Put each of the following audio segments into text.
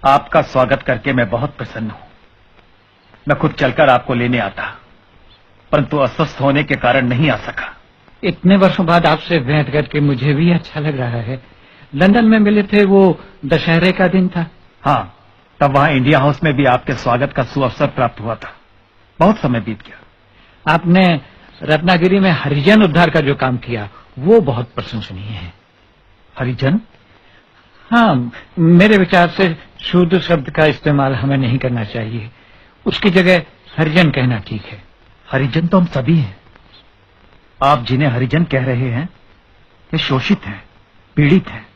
आपका स्वागत करके मैं बहुत प्रसन्न हूं। मैं खुद चलकर आपको लेने आता, परंतु अस्वस्थ होने के कारण नहीं आ सका। इतने वर्षों बाद आपसे भेंट करके मुझे भी अच्छा लग रहा है। लंदन में मिले थे, वो दशहरे का दिन था। हाँ, तब वहां इंडिया हाउस में भी आपके स्वागत का सुअवसर प्राप्त हुआ था। बहुत समय बीत गया। आपने रत्नागिरी में हरिजन उद्धार का जो काम किया वो बहुत प्रशंसनीय है। हरिजन? हाँ, मेरे विचार से शूद्र शब्द का इस्तेमाल हमें नहीं करना चाहिए। उसकी जगह हरिजन कहना ठीक है। हरिजन तो हम सभी हैं। आप जिन्हें हरिजन कह रहे हैं ये शोषित हैं, पीड़ित हैं।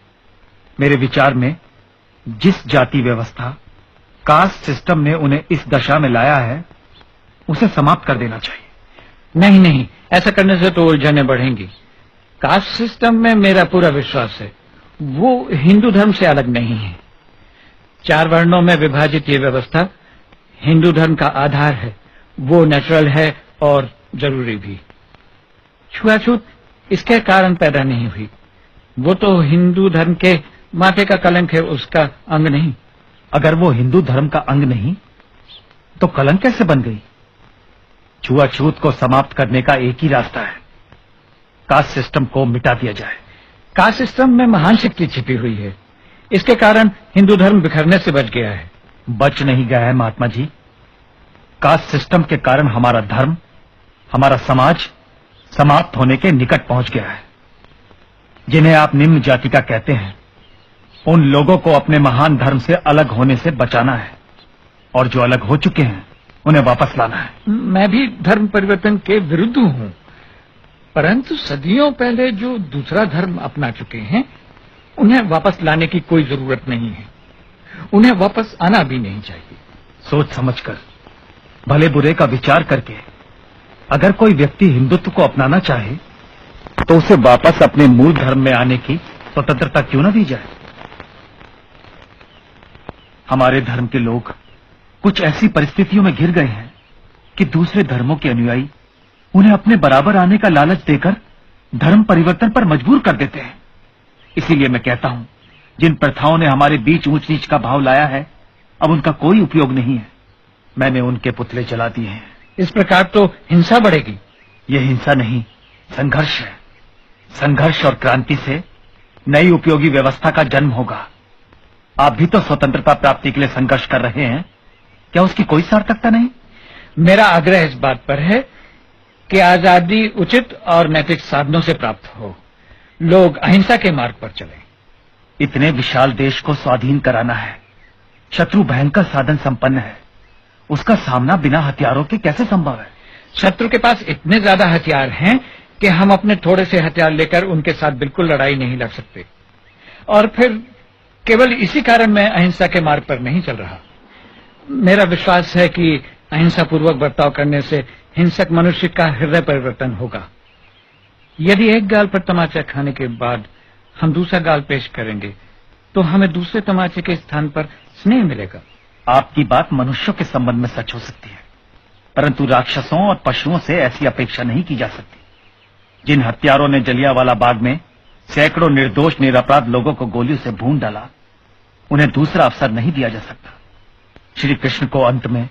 मेरे विचार में जिस जाति व्यवस्था, कास्ट सिस्टम ने उन्हें इस दशा में लाया है उसे समाप्त कर देना चाहिए। नहीं नहीं, ऐसा करने से तो उलझनें बढ़ेंगी। कास्ट सिस्टम में मेरा पूरा विश्वास है। वो हिंदू धर्म से अलग नहीं है। 4 वर्णों में विभाजित ये व्यवस्था हिंदू धर्म का आधार है। वो नेचुरल है और जरूरी भी। छुआछूत इसके कारण पैदा नहीं हुई। वो तो हिंदू धर्म के माथे का कलंक है, उसका अंग नहीं। अगर वो हिंदू धर्म का अंग नहीं तो कलंक कैसे बन गई? छुआछूत को समाप्त करने का एक ही रास्ता है, कास्ट सिस्टम को मिटा दिया जाए। कास्ट सिस्टम में महान शक्ति छिपी हुई है। इसके कारण हिंदू धर्म बिखरने से बच गया है। बच नहीं गया है महात्मा जी। कास्ट सिस्टम के कारण हमारा धर्म, हमारा समाज समाप्त होने के निकट पहुंच गया है। जिन्हें आप निम्न जाति का कहते हैं, उन लोगों को अपने महान धर्म से अलग होने से बचाना है, और जो अलग हो चुके हैं उन्हें वापस लाना है। मैं भी धर्म परिवर्तन के विरुद्ध हूं, परंतु सदियों पहले जो दूसरा धर्म अपना चुके हैं उन्हें वापस लाने की कोई जरूरत नहीं है। उन्हें वापस आना भी नहीं चाहिए। सोच समझकर, भले बुरे का विचार करके अगर कोई व्यक्ति हिंदुत्व को अपनाना चाहे तो उसे वापस अपने मूल धर्म में आने की स्वतंत्रता क्यों न दी जाए। हमारे धर्म के लोग कुछ ऐसी परिस्थितियों में घिर गए हैं कि दूसरे धर्मों के अनुयायी उन्हें अपने बराबर आने का लालच देकर धर्म परिवर्तन पर मजबूर कर देते हैं। इसीलिए मैं कहता हूं, जिन प्रथाओं ने हमारे बीच ऊंच नीच का भाव लाया है अब उनका कोई उपयोग नहीं है। मैंने उनके पुतले जला दिए हैं। इस प्रकार तो हिंसा बढ़ेगी। यह हिंसा नहीं, संघर्ष है। संघर्ष और क्रांति से नई उपयोगी व्यवस्था का जन्म होगा। आप भी तो स्वतंत्रता प्राप्ति के लिए संघर्ष कर रहे हैं, क्या उसकी कोई सार्थकता नहीं? मेरा आग्रह इस बात पर है कि आजादी उचित और नैतिक साधनों से प्राप्त हो। लोग अहिंसा के मार्ग पर चलें। इतने विशाल देश को स्वाधीन कराना है। शत्रु भयंकर साधन संपन्न है, उसका सामना बिना हथियारों के कैसे संभव है? शत्रु के पास इतने ज्यादा हथियार हैं कि हम अपने थोड़े से हथियार लेकर उनके साथ बिल्कुल लड़ाई नहीं लड़ सकते। और फिर केवल इसी कारण मैं अहिंसा के मार्ग पर नहीं चल रहा। मेरा विश्वास है कि अहिंसा पूर्वक बर्ताव करने से हिंसक मनुष्य का हृदय परिवर्तन होगा। यदि एक गाल पर तमाचा खाने के बाद हम दूसरा गाल पेश करेंगे तो हमें दूसरे तमाचे के स्थान पर स्नेह मिलेगा। आपकी बात मनुष्यों के संबंध में सच हो सकती है, परंतु राक्षसों और पशुओं से ऐसी अपेक्षा नहीं की जा सकती। जिन हत्यारों ने जलियांवाला बाग में सैकड़ों निर्दोष निरपराध लोगों को गोलियों से भून डाला, उन्हें दूसरा अवसर नहीं दिया जा सकता। श्री कृष्ण को अंत में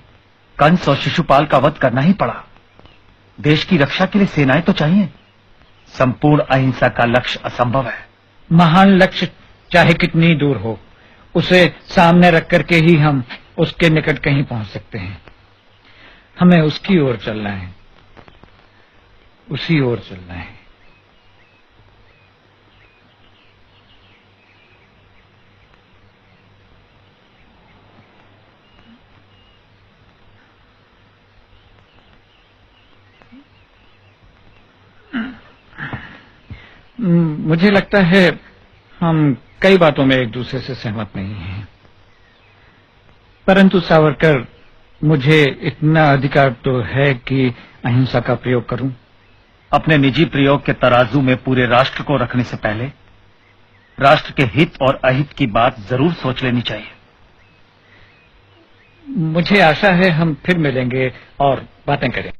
कंस और शिशुपाल का वध करना ही पड़ा। देश की रक्षा के लिए सेनाएं तो चाहिए। संपूर्ण अहिंसा का लक्ष्य असंभव है। महान लक्ष्य चाहे कितनी दूर हो, उसे सामने रख करके ही हम उसके निकट कहीं पहुंच सकते हैं। हमें उसकी ओर चलना है, उसी ओर चलना है। मुझे लगता है हम कई बातों में एक दूसरे से सहमत नहीं हैं, परंतु सावरकर, मुझे इतना अधिकार तो है कि अहिंसा का प्रयोग करूं। अपने निजी प्रयोग के तराजू में पूरे राष्ट्र को रखने से पहले राष्ट्र के हित और अहित की बात जरूर सोच लेनी चाहिए। मुझे आशा है हम फिर मिलेंगे और बातें करेंगे।